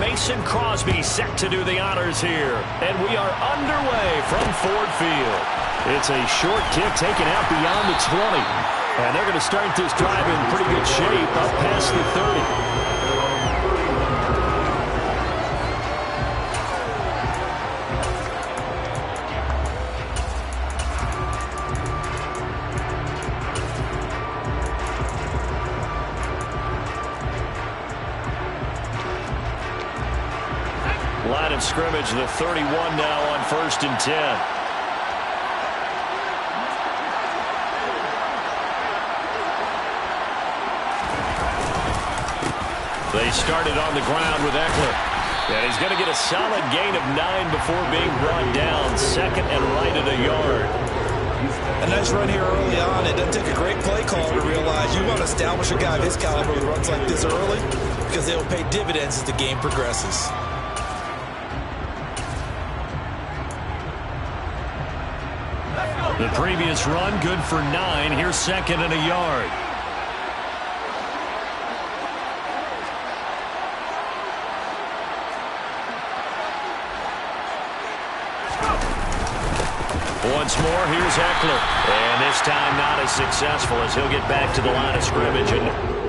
Mason Crosby set to do the honors here. And we are underway from Ford Field. It's a short kick taken out beyond the 20. And they're going to start this drive in pretty good shape up past the 30. Line of scrimmage, the 31 now on 1st and 10. They started on the ground with Eckler. And he's going to get a solid gain of 9 before being brought down. 2nd and right at a yard. A nice run here early on. It doesn't take a great play call to realize you want to establish a guy of his caliber who runs like this early, because they'll pay dividends as the game progresses. The previous run, good for 9. Here's 2nd and a yard. Once more, here's Eckler. And this time not as successful as he'll get back to the line of scrimmage. And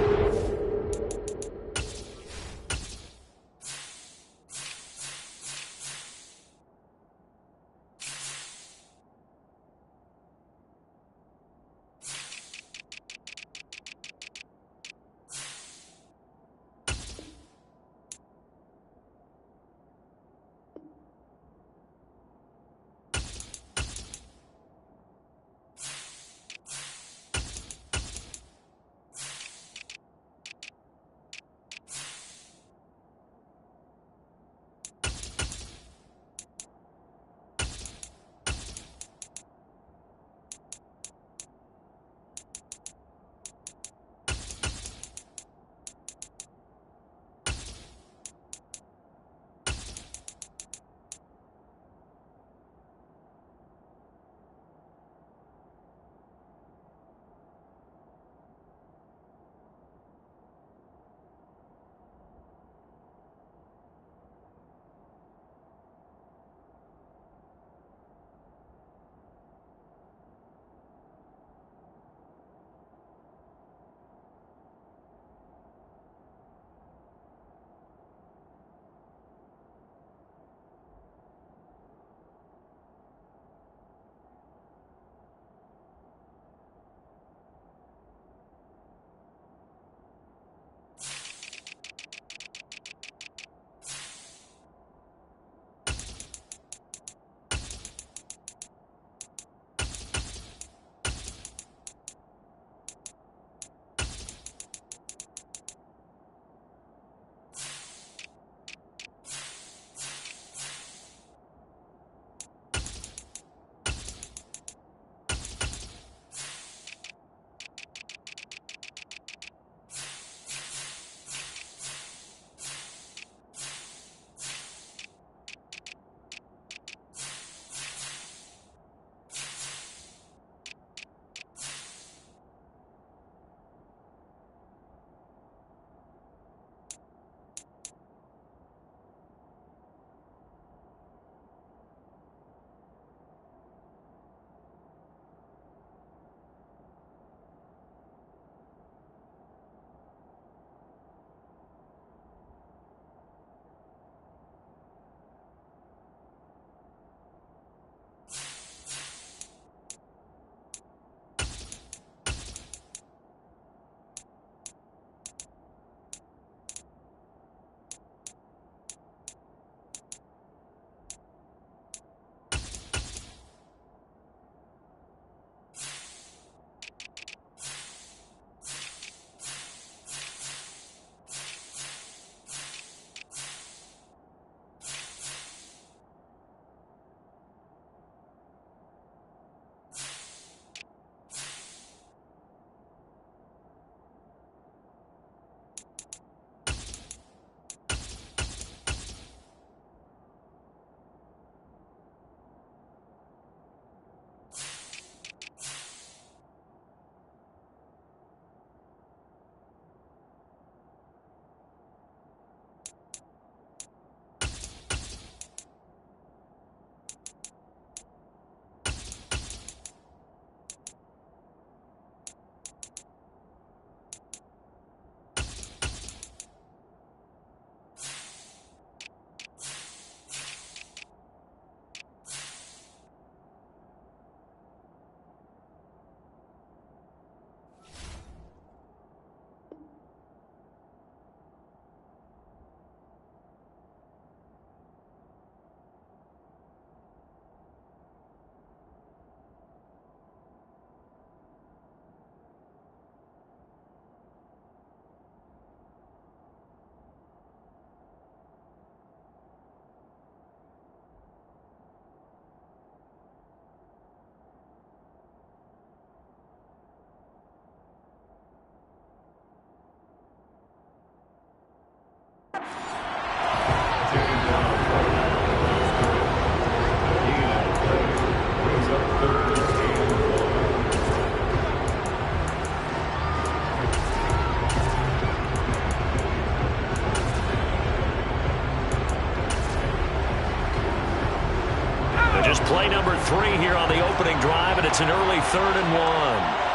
3 here on the opening drive, and it's an early 3rd and 1.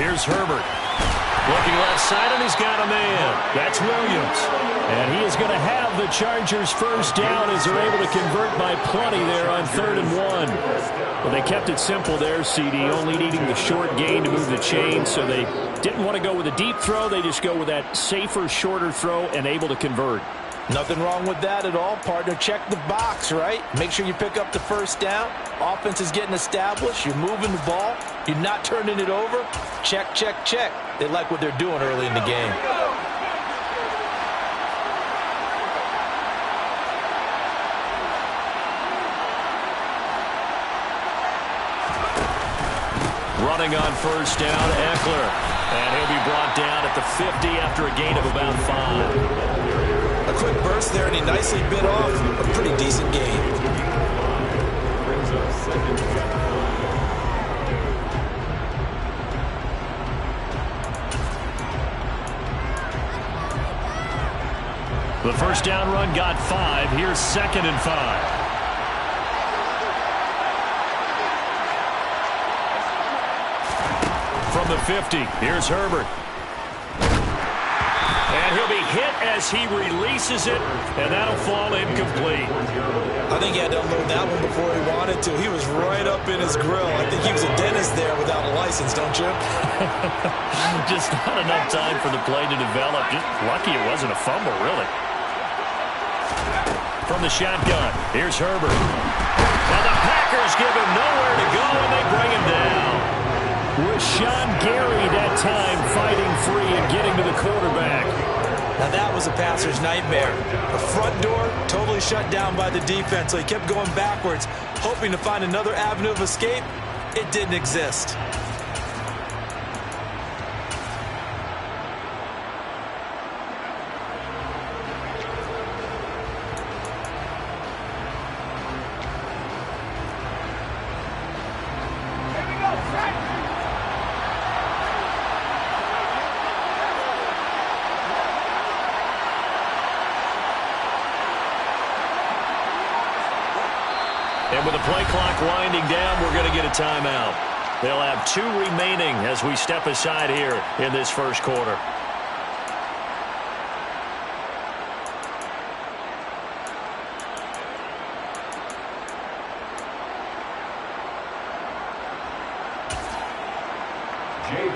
Here's Herbert. Looking left side, and he's got a man. That's Williams. And he is going to have the Chargers first down as they're able to convert by plenty there on 3rd and 1. Well, they kept it simple there, CD, only needing the short gain to move the chain, so they didn't want to go with a deep throw. They just go with that safer, shorter throw and able to convert. Nothing wrong with that at all, partner. Check the box, right? Make sure you pick up the first down. Offense is getting established. You're moving the ball. You're not turning it over. Check, check, check. They like what they're doing early in the game. Running on first down, Eckler. And he'll be brought down at the 50 after a gain of about 5. A quick burst there, and he nicely bit off a pretty decent gain. The first down run got 5. Here's 2nd and 5. From the 50, here's Herbert. And he'll be hit as he releases it, and that'll fall incomplete. I think he had to unload that one before he wanted to. He was right up in his grill. I think he was a dentist there without a license, don't you? Just not enough time for the play to develop. Just lucky it wasn't a fumble, really. From the shotgun, here's Herbert. Now the Packers give him nowhere to go, and they bring him down. Rashawn Gary that time fighting free and getting to the quarterback. Now that was a passer's nightmare. The front door totally shut down by the defense, so he kept going backwards, hoping to find another avenue of escape. It didn't exist. And with the play clock winding down, we're going to get a timeout. They'll have 2 remaining as we step aside here in this first quarter.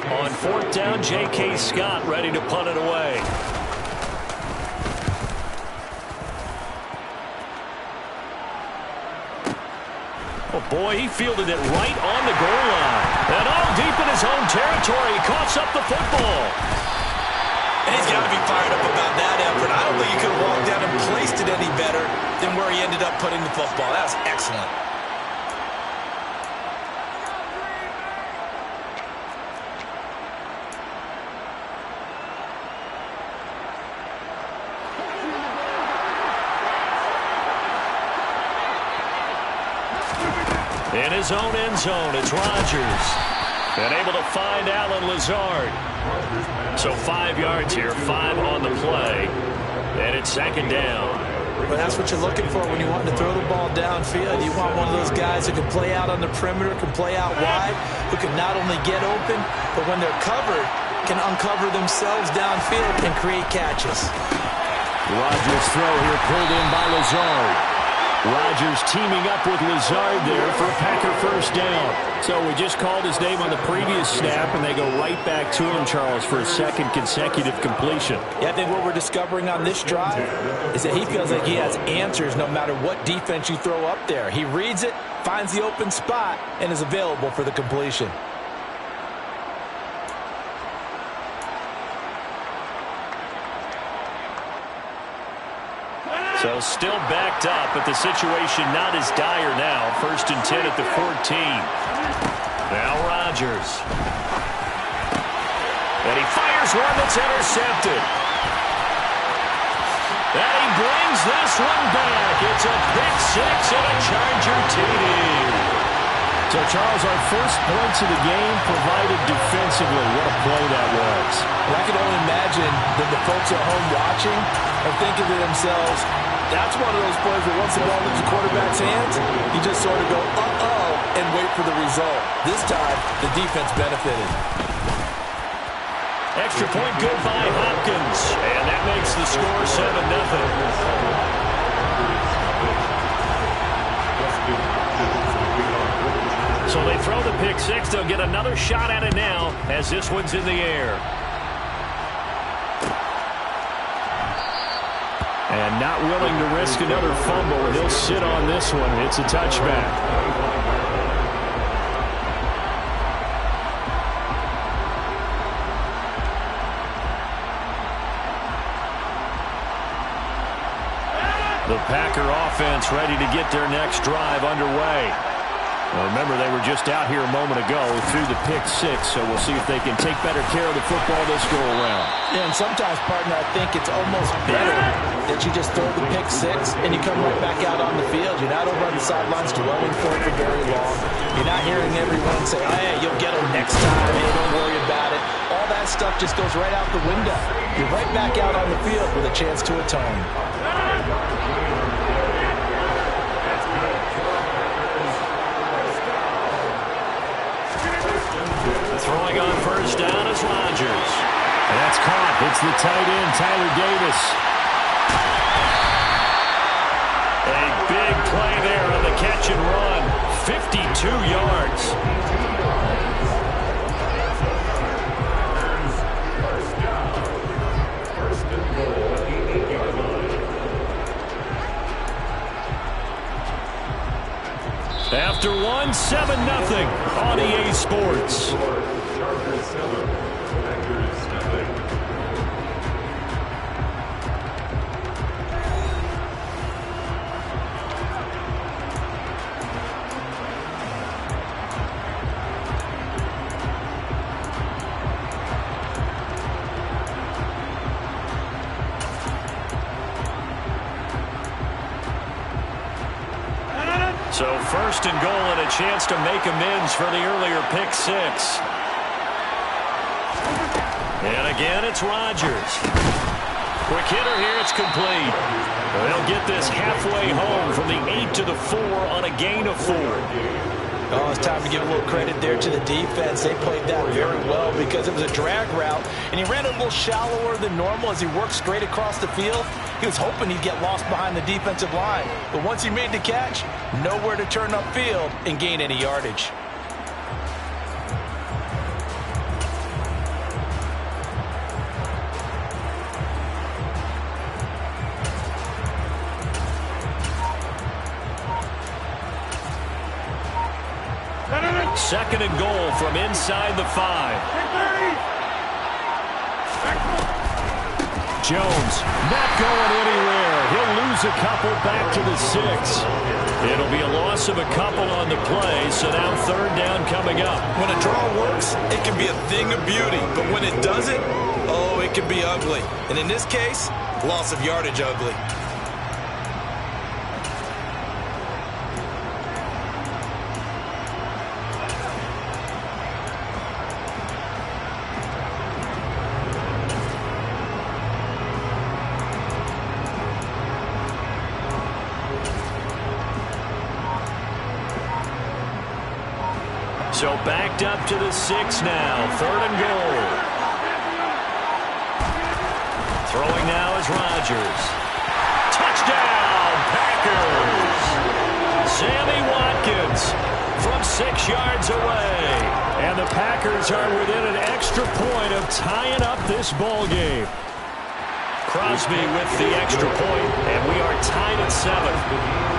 On 4th down, J.K. Scott ready to punt it away. Oh, boy, he fielded it right on the goal line. And all deep in his own territory, he coughs up the football. And he's got to be fired up about that effort. I don't think he could have walked down and placed it any better than where he ended up putting the football. That was excellent. In his own end zone, it's Rodgers. And able to find Allen Lazard. So 5 yards here, 5 on the play. And it's 2nd down. But that's what you're looking for when you want to throw the ball downfield. You want one of those guys who can play out on the perimeter, can play out wide, who can not only get open, but when they're covered, can uncover themselves downfield and create catches. Rodgers' throw here pulled in by Lazard. Rodgers teaming up with Lazard there for a Packer first down. So we just called his name on the previous snap, and they go right back to him, Charles, for a 2nd consecutive completion. Yeah, I think what we're discovering on this drive is that he feels like he has answers no matter what defense you throw up there. He reads it, finds the open spot, and is available for the completion. So still backed up, but the situation not as dire now. 1st and 10 at the 14. Now Rodgers. And he fires one that's intercepted. And he brings this one back. It's a pick six and a Charger TD. So, Charles, our first points of the game provided defensively. What a play that was. Well, I can only imagine that the folks at home watching are thinking to themselves, that's one of those plays where once the ball leaves the quarterback's hands, you just sort of go, uh-oh, and wait for the result. This time, the defense benefited. Extra point good by Hopkins. And that makes the score 7-0. So they throw the pick six. They'll get another shot at it now as this one's in the air. And not willing to risk another fumble. He'll sit on this one. It's a touchback. The Packer offense ready to get their next drive underway. Well, remember, they were just out here a moment ago through the pick six, so we'll see if they can take better care of the football this go-around. Yeah, and sometimes, partner, I think it's almost better that you just throw the pick six and you come right back out on the field. You're not over on the sidelines dwelling for it for very long. You're not hearing everyone say, oh, hey, you'll get them next time. Hey, don't worry about it. All that stuff just goes right out the window. You're right back out on the field with a chance to atone. Throwing on first down is Rodgers. And that's caught. It's the tight end, Tyler Davis. A big play there on the catch and run. 52 yards. After one, 7-0 on EA Sports. So first and goal and a chance to make amends for the earlier pick six. And again, it's Rodgers. Quick hitter here, it's complete. They'll get this halfway home from the 8 to the 4 on a gain of 4. Oh, it's time to give a little credit there to the defense. They played that very well because it was a drag route, and he ran a little shallower than normal as he worked straight across the field. He was hoping he'd get lost behind the defensive line, but once he made the catch, nowhere to turn upfield and gain any yardage. Second and goal from inside the 5. Jones not going anywhere. He'll lose a couple back to the 6. It'll be a loss of a couple on the play, so now third down coming up. When a draw works, it can be a thing of beauty, but when it doesn't, oh, it can be ugly. And in this case, loss of yardage ugly. So backed up to the 6 now. Third and goal. Throwing now is Rodgers. Touchdown, Packers! Sammy Watkins from 6 yards away. And the Packers are within an extra point of tying up this ball game. Crosby with the extra point, and we are tied at 7.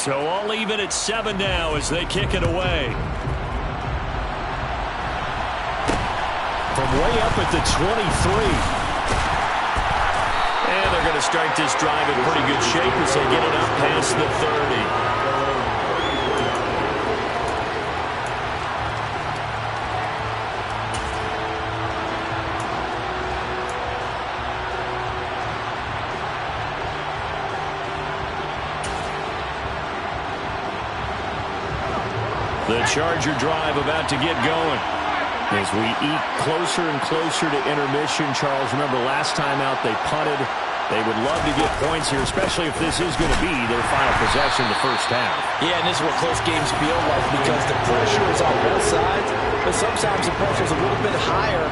So all even at 7 now as they kick it away. From way up at the 23. And they're going to start this drive in pretty good shape as they get it up past the 30. The Charger drive about to get going. As we eat closer and closer to intermission, Charles, remember last time out they punted. They would love to get points here, especially if this is going to be their final possession the first half. Yeah, and this is what close games feel like because the pressure is on both sides, but sometimes the pressure is a little bit higher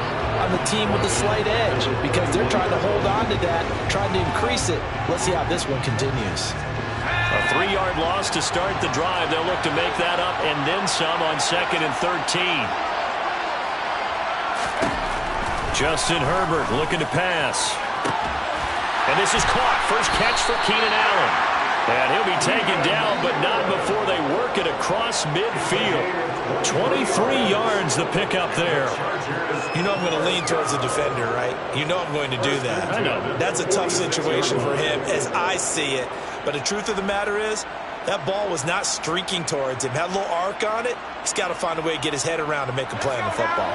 on the team with the slight edge because they're trying to hold on to that, trying to increase it. Let's see how this one continues. A 3-yard loss to start the drive. They'll look to make that up and then some on 2nd and 13. Justin Herbert looking to pass. And this is caught. First catch for Keenan Allen. And he'll be taken down, but not before they work it across midfield. 23 yards the pickup there. You know I'm going to lean towards the defender, right? You know I'm going to do that. I know. That's a tough situation for him as I see it. But the truth of the matter is, that ball was not streaking towards him. Had a little arc on it. He's got to find a way to get his head around and make a play on the football.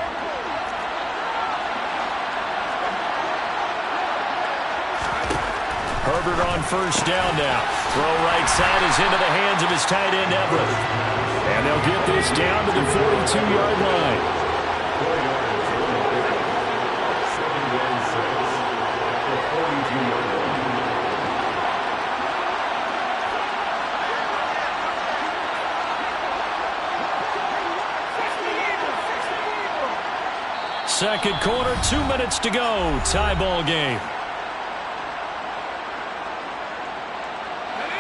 Herbert on first down now. Throw right side is into the hands of his tight end, Everett. And they'll get this down to the 42-yard line. Second quarter, 2 minutes to go. Tie ball game.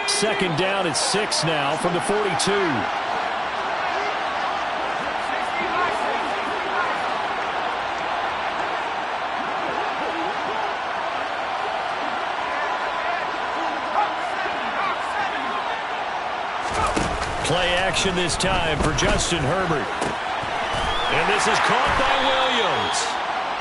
Second down at 6 now from the 42. Play action this time for Justin Herbert. And this is caught by Williams.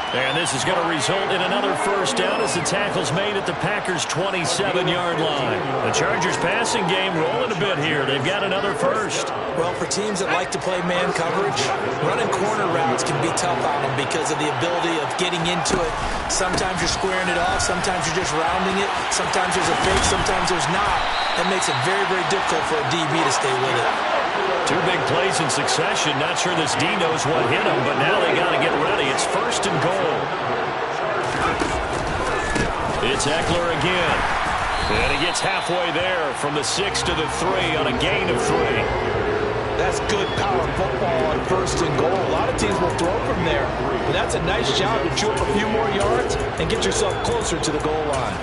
And this is going to result in another first down as the tackle's made at the Packers' 27-yard line. The Chargers passing game rolling a bit here. They've got another first. Well, for teams that like to play man coverage, running corner routes can be tough on them because of the ability of getting into it. Sometimes you're squaring it off. Sometimes you're just rounding it. Sometimes there's a fake. Sometimes there's not. That makes it very, very difficult for a DB to stay with it. 2 big plays in succession. Not sure this D knows what hit him, but now they got to get ready. It's first and goal. It's Eckler again. And he gets halfway there from the 6 to the 3 on a gain of 3. That's good power football on first and goal. A lot of teams will throw from there. But that's a nice job to chew up a few more yards and get yourself closer to the goal line.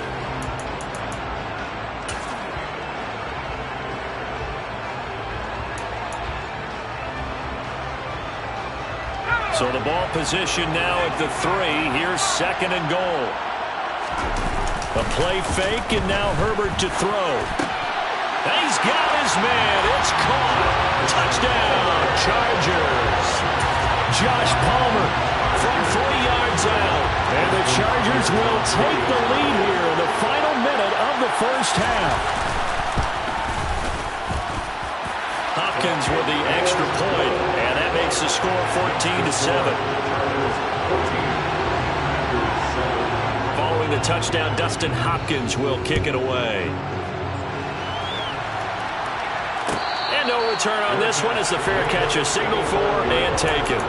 So the ball position now at the 3. Here's second and goal. A play fake, and now Herbert to throw. And he's got his man. It's caught. Touchdown, Chargers. Josh Palmer from 3 yards out. And the Chargers will take the lead here in the final minute of the first half. Hopkins with the extra point, and that makes the score 14-7. Following the touchdown, Dustin Hopkins will kick it away. And no return on this one as the fair catch is signaled for and taken.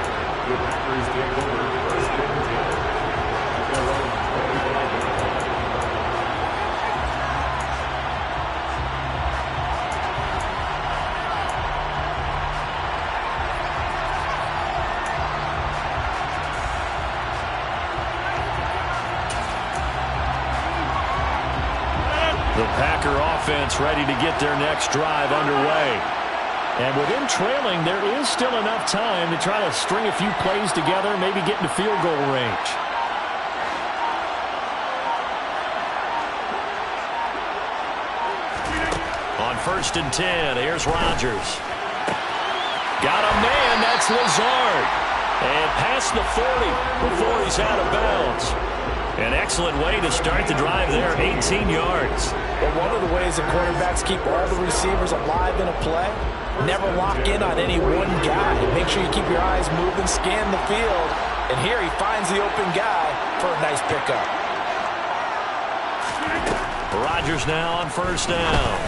The Packer offense ready to get their next drive underway. And with them trailing, there is still enough time to try to string a few plays together, maybe get into field goal range. On 1st and 10. Here's Rodgers. Got a man. That's Lazard. And past the 40 before he's out of bounds. An excellent way to start the drive there, 18 yards. Well, one of the ways that quarterbacks keep all the receivers alive in a play, never lock in on any one guy. Make sure you keep your eyes moving, scan the field. And here he finds the open guy for a nice pickup. Rodgers now on 1st down.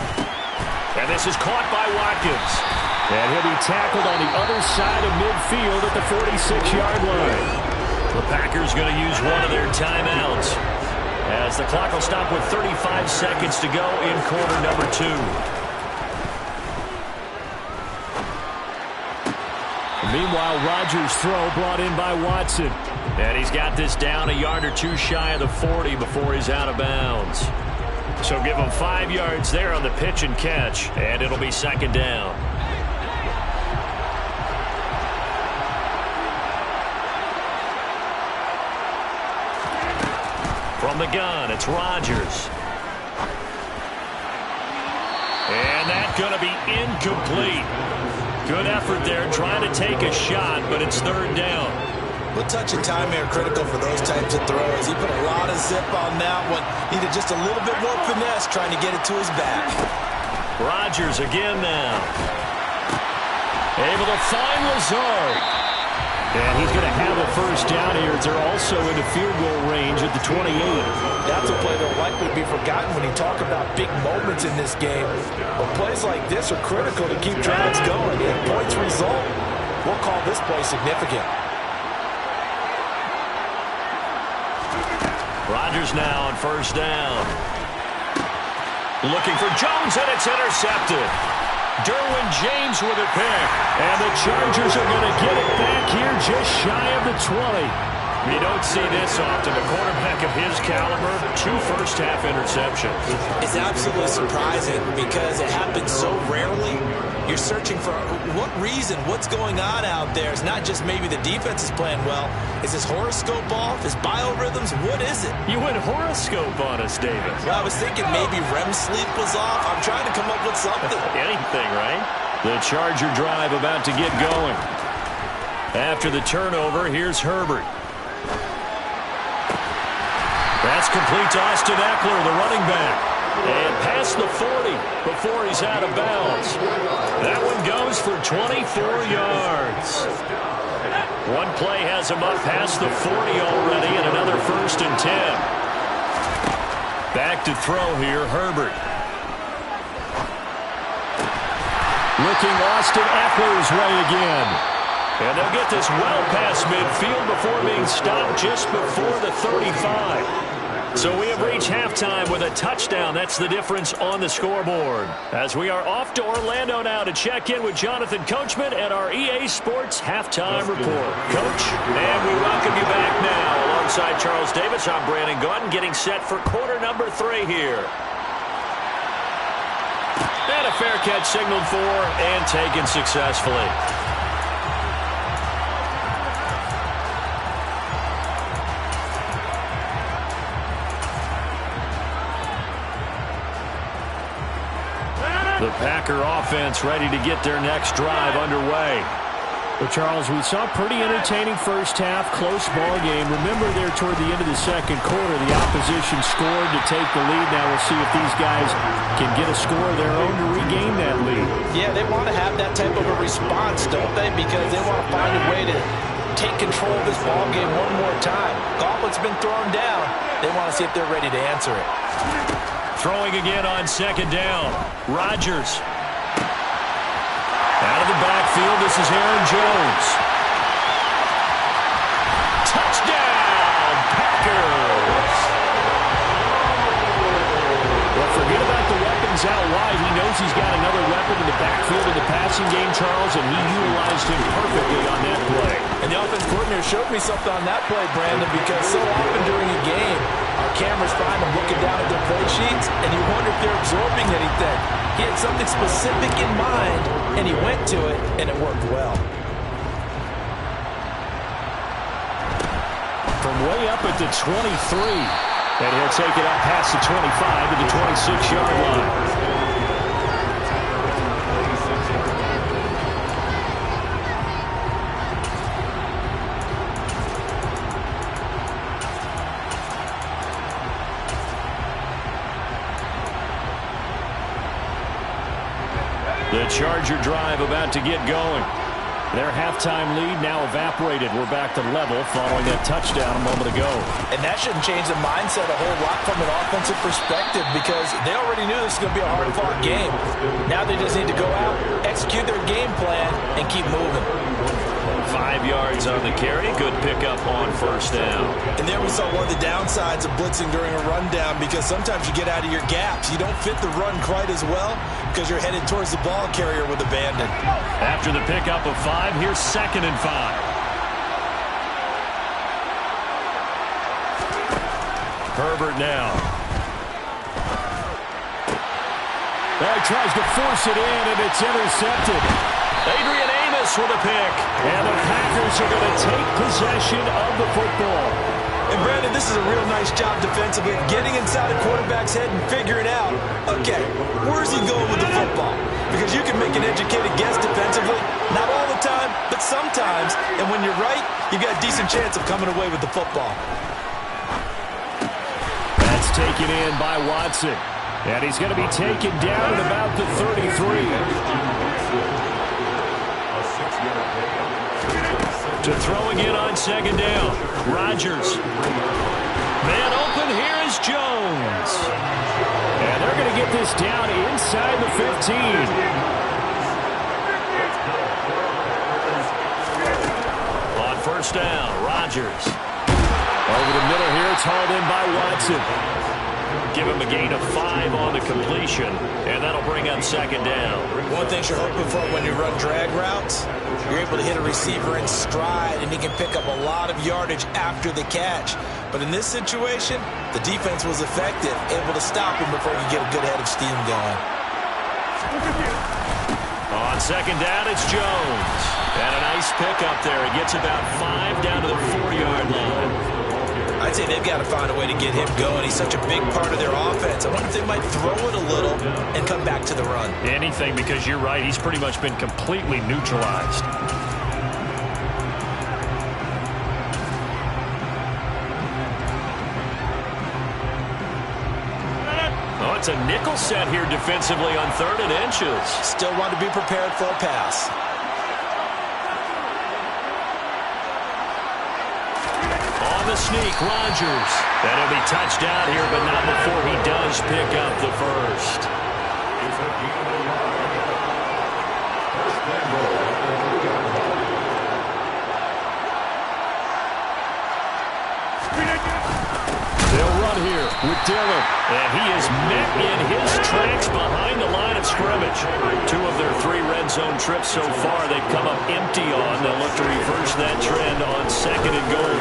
And this is caught by Watkins. And he'll be tackled on the other side of midfield at the 46-yard line. The Packers going to use one of their timeouts, as the clock will stop with 35 seconds to go in quarter number 2. Meanwhile, Rodgers' throw brought in by Watson. And he's got this down a yard or two shy of the 40 before he's out of bounds. So give him 5 yards there on the pitch and catch, and it'll be 2nd down. From the gun, it's Rodgers. And that's going to be incomplete. Good effort there, trying to take a shot, but it's 3rd down. What touch of time here critical for those types of throws. He put a lot of zip on that one. Needed just a little bit more finesse trying to get it to his back. Rodgers again now. Able to find Lazard. And he's going to have a 1st down here as they're also into field goal range at the 28. That's a play that will likely be forgotten when you talk about big moments in this game. But plays like this are critical to keep drives going. If points result, we'll call this play significant. Rodgers now on 1st down. Looking for Jones, and it's intercepted. Derwin James with a pick. And the Chargers are going to get it back here just shy of the 20. You don't see this often. A quarterback of his caliber, 2 first-half interceptions. It's absolutely surprising because it happens so rarely. You're searching for what reason, what's going on out there. It's not just maybe the defense is playing well. Is his horoscope off? His biorhythms? What is it? You went horoscope on us, David. Well, I was thinking maybe REM sleep was off. I'm trying to come up with something. Anything, right? The Charger drive about to get going. After the turnover, here's Herbert. That's complete to Austin Eckler, the running back. And past the 40 before he's out of bounds. That one goes for 24 yards. One play has him up past the 40 already, and another 1st and 10. Back to throw here, Herbert. Looking Austin Eckler's way again. And they'll get this well past midfield before being stopped just before the 35. So we have reached halftime with a touchdown. That's the difference on the scoreboard. As we are off to Orlando now to check in with Jonathan Coachman and our EA Sports Halftime Report. Coach, and we welcome you back now. Alongside Charles Davis, I'm Brandon Gaudin, getting set for quarter number 3 here. And a fair catch signaled for and taken successfully. The Packer offense ready to get their next drive underway. Well, Charles, we saw a pretty entertaining first half, close ball game. Remember there toward the end of the second quarter, the opposition scored to take the lead. Now we'll see if these guys can get a score of their own to regain that lead. Yeah, they want to have that type of a response, don't they? Because they want to find a way to take control of this ball game one more time. Gauntlet's been thrown down. They want to see if they're ready to answer it. Throwing again on 2nd down. Rodgers. Out of the backfield, this is Aaron Jones. Touchdown, Packers! Well, forget about the weapons out wide. He knows he's got another weapon in the backfield in the passing game, Charles, and he utilized him perfectly on that play. And the offense coordinator showed me something on that play, Brandon, because so often during a game, our cameras find them looking down at their play sheets, and you wonder if they're absorbing anything. He had something specific in mind, and he went to it, and it worked well. From way up at the 23, and he'll take it up past the 25 to the 26-yard line. Charger drive about to get going. Their halftime lead now evaporated. We're back to level following that touchdown a moment ago. And that shouldn't change the mindset a whole lot from an offensive perspective because they already knew this was going to be a hard-fought game. Now they just need to go out, execute their game plan, and keep moving. 5 yards on the carry. Good pickup on first down. And there we saw one of the downsides of blitzing during a rundown because sometimes you get out of your gaps. You don't fit the run quite as well because you're headed towards the ball carrier with abandon. After the pickup of 5, here's 2nd and 5. Herbert now. He tries to force it in, and it's intercepted. Adrian Amos with a pick. And the Packers are going to take possession of the football. And, Brandon, this is a real nice job defensively, getting inside a quarterback's head and figuring out, okay, where's he going with the football? Because you can make an educated guess defensively, not all the time, but sometimes. And when you're right, you've got a decent chance of coming away with the football. That's taken in by Watson. And he's going to be taken down at about the 33. To throw again on 2nd down. Rodgers. Man open, here is Jones. And they're going to get this down inside the 15. On first down, Rodgers. Over the middle here, it's hauled in by Watson. Give him a gain of 5 on the completion, and that'll bring up 2nd down. One thing you're hoping for when you run drag routes, you're able to hit a receiver in stride, and he can pick up a lot of yardage after the catch. But in this situation, the defense was effective, able to stop him before you get a good head of steam going. On 2nd down, it's Jones. And a nice pickup there. He gets about 5 down to the 4-yard line. I'd say they've got to find a way to get him going. He's such a big part of their offense. I wonder if they might throw it a little and come back to the run. Anything, because you're right. He's pretty much been completely neutralized. Oh, it's a nickel set here defensively on 3rd and inches. Still want to be prepared for a pass. The sneak, Rodgers. And he'll be touched down here, but not before he does pick up the first. They'll run here with Dillon. And he is met in his tracks behind the line of scrimmage. 2 of their 3 red zone trips so far, they've come up empty on. They'll look to reverse that trend on 2nd and goal.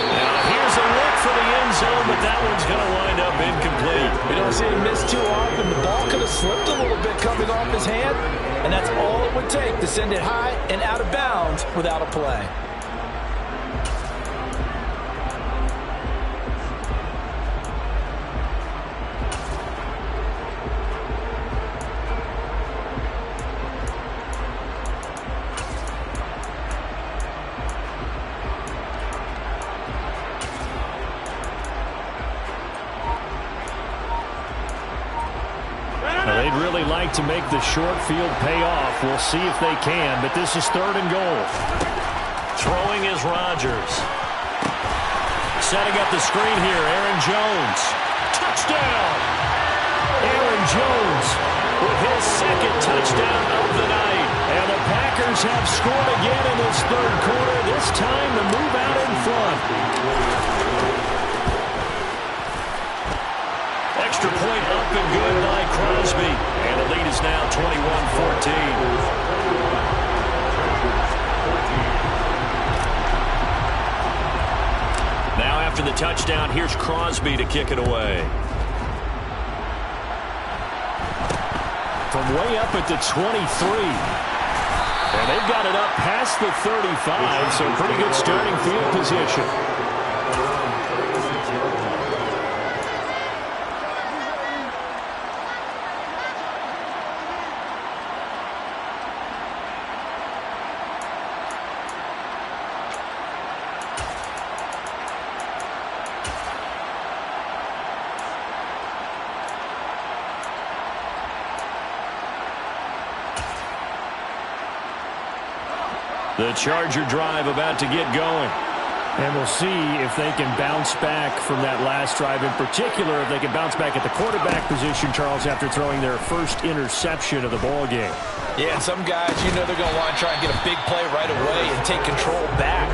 Now, here's a look for the end zone, but that one's going to wind up incomplete. You don't see him miss too often. The ball could have slipped a little bit coming off his hand, and that's all it would take to send it high and out of bounds without a play. They'd really like to make the short field pay off. We'll see if they can, but this is 3rd and goal. Throwing is Rodgers. Setting up the screen here, Aaron Jones. Touchdown! Aaron Jones with his 2nd touchdown of the night. And the Packers have scored again in this 3rd quarter, this time to move out in front. Extra point up and good by Crosby. And the lead is now 21-14. Now after the touchdown, here's Crosby to kick it away. From way up at the 23. And they've got it up past the 35, so pretty good starting field position. The Charger drive about to get going. And we'll see if they can bounce back from that last drive. In particular, if they can bounce back at the quarterback position, Charles, after throwing their first interception of the ball game. Yeah, and some guys, you know, they're going to want to try and get a big play right away and take control back.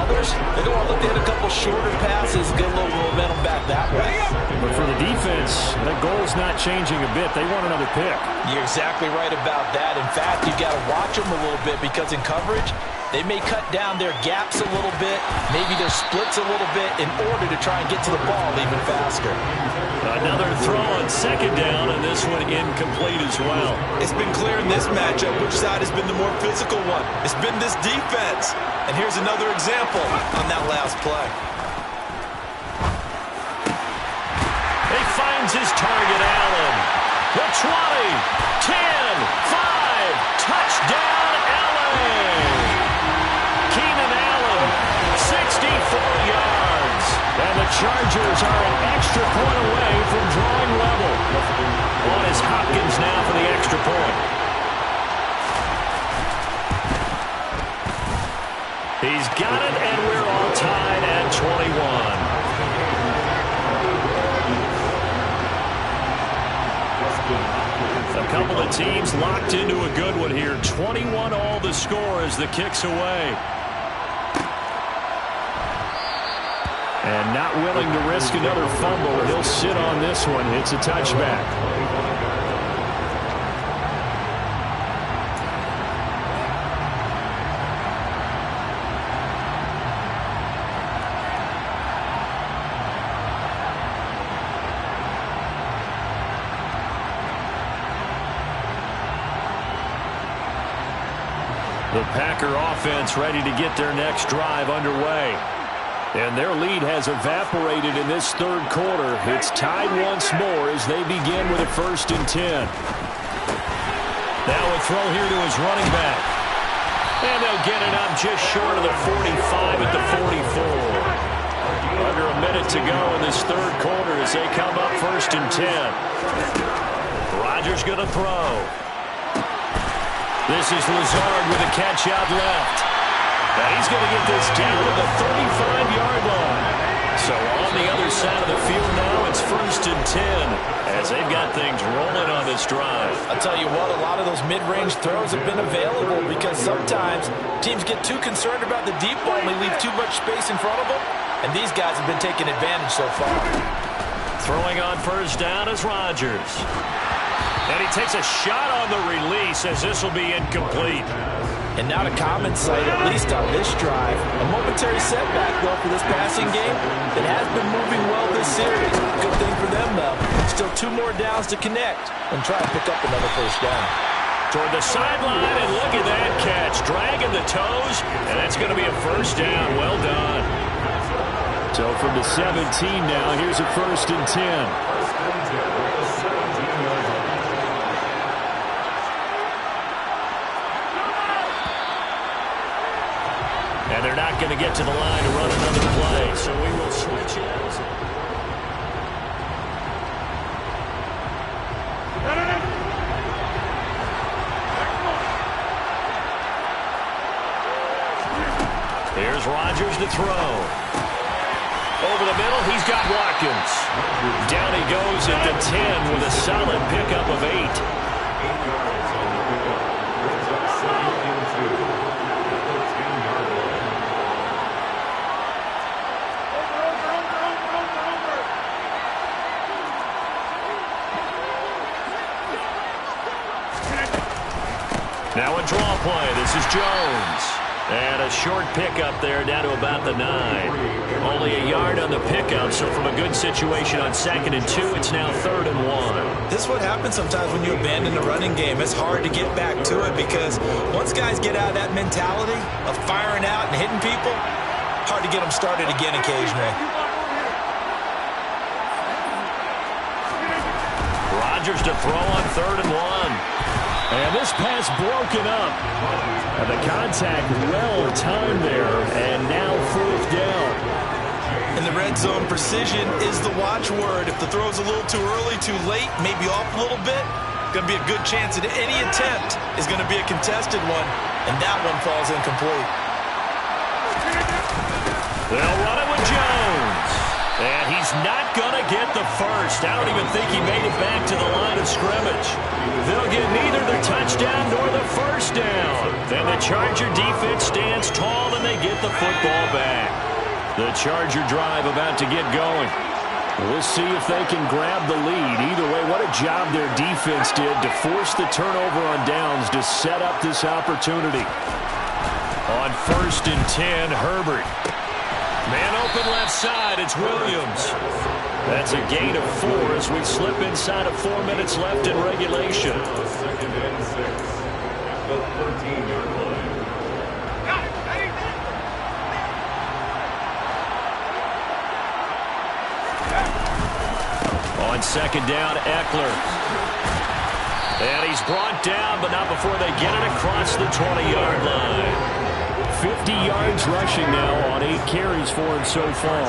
Others, they're going to look at a couple shorter passes, get a little momentum back that way. But for the defense, that goal's not changing a bit. They want another pick. You're exactly right about that. In fact, you've got to watch them a little bit because in coverage, they may cut down their gaps a little bit, maybe their splits a little bit in order to try and get to the ball even faster. Another throw on second down, and this one incomplete as well. It's been clear in this matchup which side has been the more physical one. It's been this defense. And here's another example on that last play. He finds his target, Allen. The 20, 10, 5, touchdown, Allen. Keenan Allen, 64 yards. And the Chargers are an extra point away from drawing level. On is Hopkins now for the extra point. He's got it, and we're all tied at 21. A couple of teams locked into a good one here. 21 all the score as the kick's away. And not willing to risk another fumble. He'll sit on this one. It's a touchback. The Packer offense ready to get their next drive underway. And their lead has evaporated in this third quarter. It's tied once more as they begin with a 1st and 10. Now a throw here to his running back. And they'll get it up just short of the 45 at the 44. Under a minute to go in this third quarter as they come up 1st and 10. Rodgers going to throw. This is Lazard with a catch out left. And he's going to get this down to the 35-yard line. So on the other side of the field now, it's 1st and 10 as they've got things rolling on this drive. I'll tell you what, a lot of those mid-range throws have been available because sometimes teams get too concerned about the deep ball and they leave too much space in front of them. And these guys have been taking advantage so far. Throwing on 1st down is Rodgers. And he takes a shot on the release as this will be incomplete. And not a common sight, at least on this drive. A momentary setback, though, for this passing game that has been moving well this series. Good thing for them, though. Still 2 more downs to connect and try to pick up another 1st down. Toward the sideline, and look at that catch. Dragging the toes, and that's going to be a 1st down. Well done. So from the 17 now, here's a 1st and 10. And they're not going to get to the line to run another play, so we will switch it. Here's Rodgers to throw. Over the middle, he's got Watkins. Down he goes at the 10 with a solid pickup of 8. Now a draw play. This is Jones. And a short pickup there down to about the 9. Only a yard on the pickup, so from a good situation on 2nd and 2, it's now 3rd and 1. This is what happens sometimes when you abandon the running game. It's hard to get back to it because once guys get out of that mentality of firing out and hitting people, hard to get them started again occasionally. Rodgers to throw on 3rd and 1. And this pass broken up. And the contact well timed there. And now 4th down. In the red zone, precision is the watchword. If the throw's a little too early, too late, maybe off a little bit, going to be a good chance that any attempt is going to be a contested one. and that one falls incomplete. They'll run it with Jones. And he's not going to get the first. I don't even think he made it back to the line of scrimmage. They'll get neither the touchdown nor the first down. And the Charger defense stands tall, and they get the football back. The Charger drive about to get going. We'll see if they can grab the lead. Either way, what a job their defense did to force the turnover on downs to set up this opportunity. On 1st and 10, Herbert. Man open left side, it's Williams. That's a gain of 4 as we slip inside of 4 minutes left in regulation. On 2nd down, Eckler. And he's brought down, but not before they get it across the 20-yard line. 50 yards rushing now on 8 carries for him so far.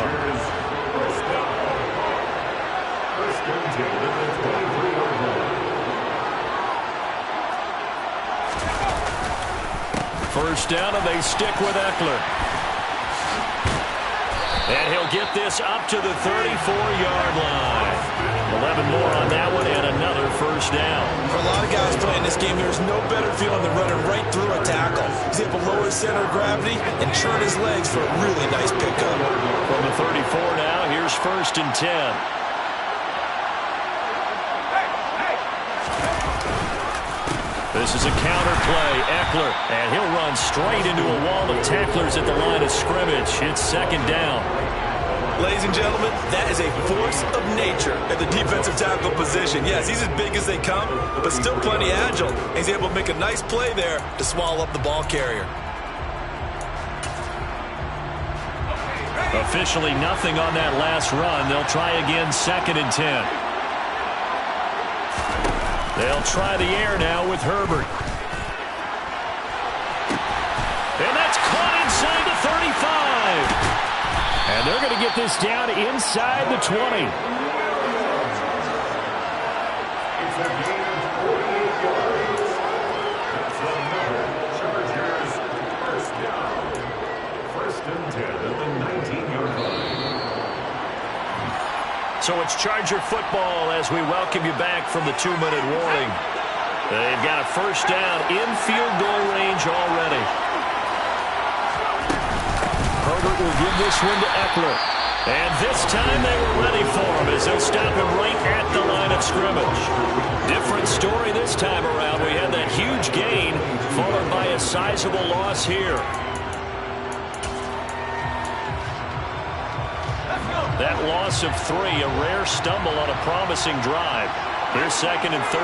First down, and they stick with Eckler. And he'll get this up to the 34-yard line. 11 more on that one, and another first down. For a lot of guys playing this game, there's no better feeling than running right through a tackle. He's able to lower his center of gravity and churn his legs for a really nice pickup. From the 34 now, here's 1st and 10. This is a counter play. Eckler, and he'll run straight into a wall of tacklers at the line of scrimmage. It's 2nd down. Ladies and gentlemen, that is a force of nature at the defensive tackle position. Yes, he's as big as they come, but still plenty agile. He's able to make a nice play there to swallow up the ball carrier. Officially nothing on that last run. They'll try again, 2nd and 10. They'll try the air now with Herbert. And that's caught inside the 35. And they're going to get this down inside the 20. So it's Charger football as we welcome you back from the 2-minute warning. They've got a first down in field goal range already. Herbert will give this one to Eckler. And this time they were ready for him as they'll stop him right at the line of scrimmage. Different story this time around. We had that huge gain followed by a sizable loss here. That loss of 3, a rare stumble on a promising drive. Here's 2nd and 13.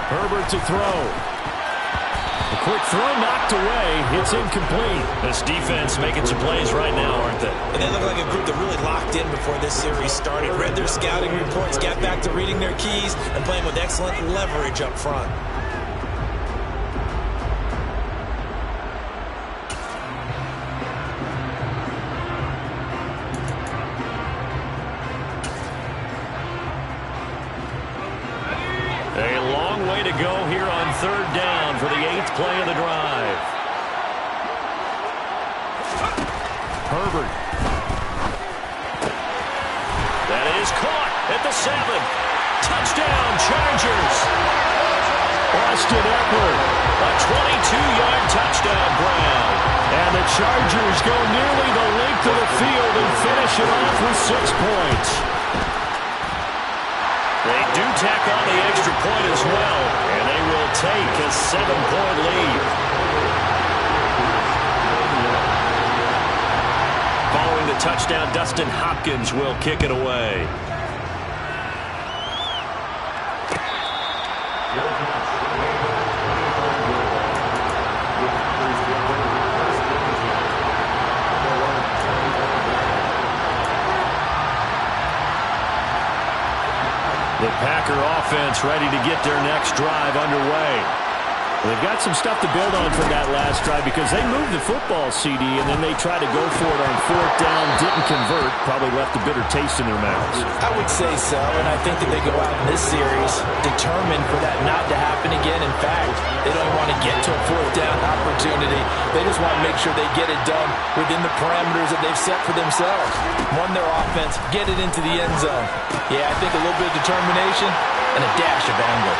Herbert to throw. A quick throw knocked away. It's incomplete. This defense making some plays right now, aren't they? And they look like a group that really locked in before this series started. Read their scouting reports, got back to reading their keys, and playing with excellent leverage up front. A long way to go here on 3rd down for the 8th play of the drive. Herbert. That is caught at the 7. Touchdown, Chargers. Austin Eckler, a 22-yard touchdown grab. And the Chargers go nearly the length of the field and finish it off with 6 points. They do tack on the extra point as well, and they will take a 7-point lead. Following the touchdown, Dustin Hopkins will kick it away. The Packer offense ready to get their next drive underway. They've got some stuff to build on from that last drive because they moved the football, CD, and then they tried to go for it on 4th down, didn't convert, probably left a bitter taste in their mouths. I would say so, and I think that they go out in this series determined for that not to happen again. In fact, they don't want to get to a 4th down opportunity. They just want to make sure they get it done within the parameters that they've set for themselves. Run their offense, get it into the end zone. Yeah, I think a little bit of determination and a dash of anger.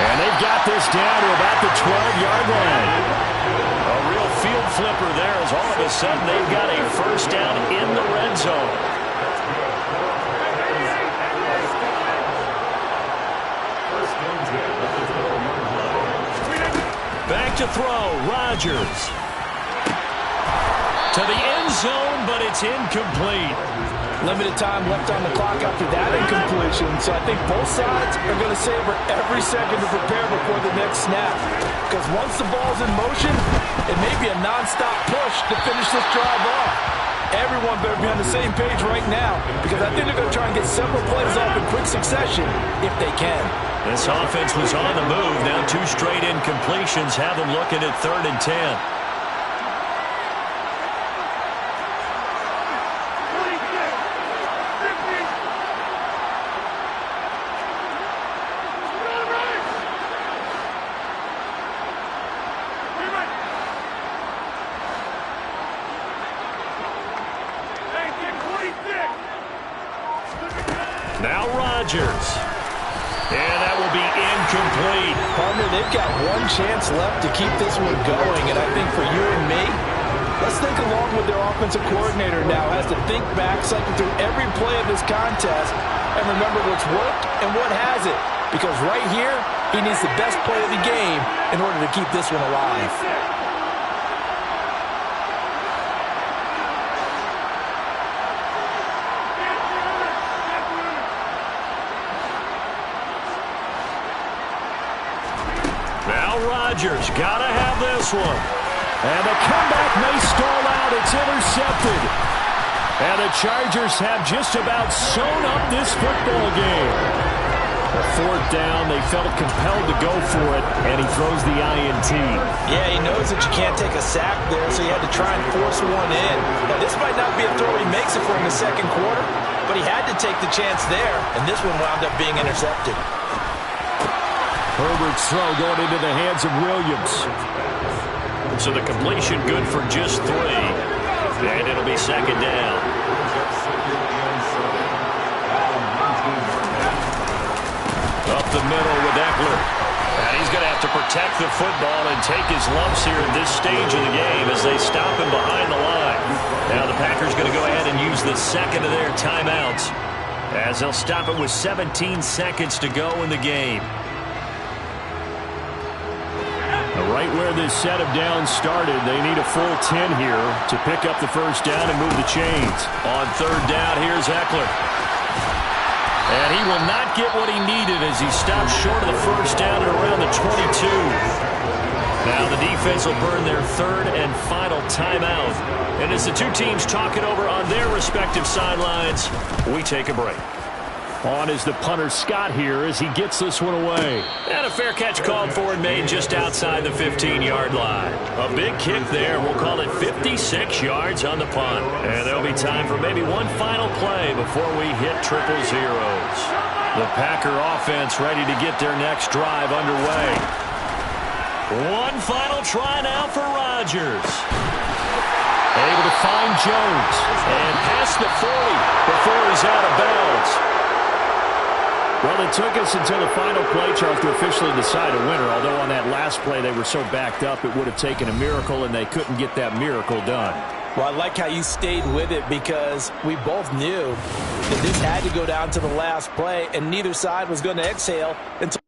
And they've got this down to about the 12-yard line. A real field flipper there as all of a sudden they've got a first down in the red zone. Back to throw, Rodgers. To the end zone, but it's incomplete. Limited time left on the clock after that incompletion, so I think both sides are going to savor every second to prepare before the next snap. Because once the ball's in motion, it may be a nonstop push to finish this drive off. Everyone better be on the same page right now, because I think they're going to try and get several plays off in quick succession if they can. This offense was on the move. Now 2 straight incompletions have them looking at 3rd and 10. Now Rodgers. And that will be incomplete. Partner, they've got one chance left to keep this one going, and I think for you and me, let's think along with their offensive coordinator now has to think back, cycle through every play of this contest, and remember what's worked and what hasn't. Because right here, he needs the best play of the game in order to keep this one alive. Rodgers gotta have this one. And the comeback may stall out. It's intercepted. And the Chargers have just about sewn up this football game. A 4th down, they felt compelled to go for it, and he throws the INT. Yeah, he knows that you can't take a sack there, so he had to try and force one in. Now, this might not be a throw he makes it for in the 2nd quarter, but he had to take the chance there, and this one wound up being intercepted. Herbert's throw going into the hands of Williams. So the completion good for just 3. And it'll be 2nd down. Up the middle with Eckler. And he's going to have to protect the football and take his lumps here at this stage of the game as they stop him behind the line. Now the Packers going to go ahead and use the 2nd of their timeouts as they'll stop it with 17 seconds to go in the game. Right where this set of downs started, they need a full 10 here to pick up the first down and move the chains. On 3rd down, here's Eckler. And he will not get what he needed as he stops short of the first down at around the 22. Now the defense will burn their 3rd and final timeout. And as the 2 teams talk it over on their respective sidelines, we take a break. On is the punter Scott here as he gets this one away. And a fair catch called for and made just outside the 15-yard line. A big kick there. We'll call it 56 yards on the punt. And there'll be time for maybe one final play before we hit 000. The Packer offense ready to get their next drive underway. One final try now for Rodgers. Able to find Jones. And past the 40 before he's out of bounds. Well, it took us until the final play, Charles, to officially decide a winner. Although on that last play they were so backed up, it would have taken a miracle, and they couldn't get that miracle done. Well, I like how you stayed with it because we both knew that this had to go down to the last play, and neither side was going to exhale until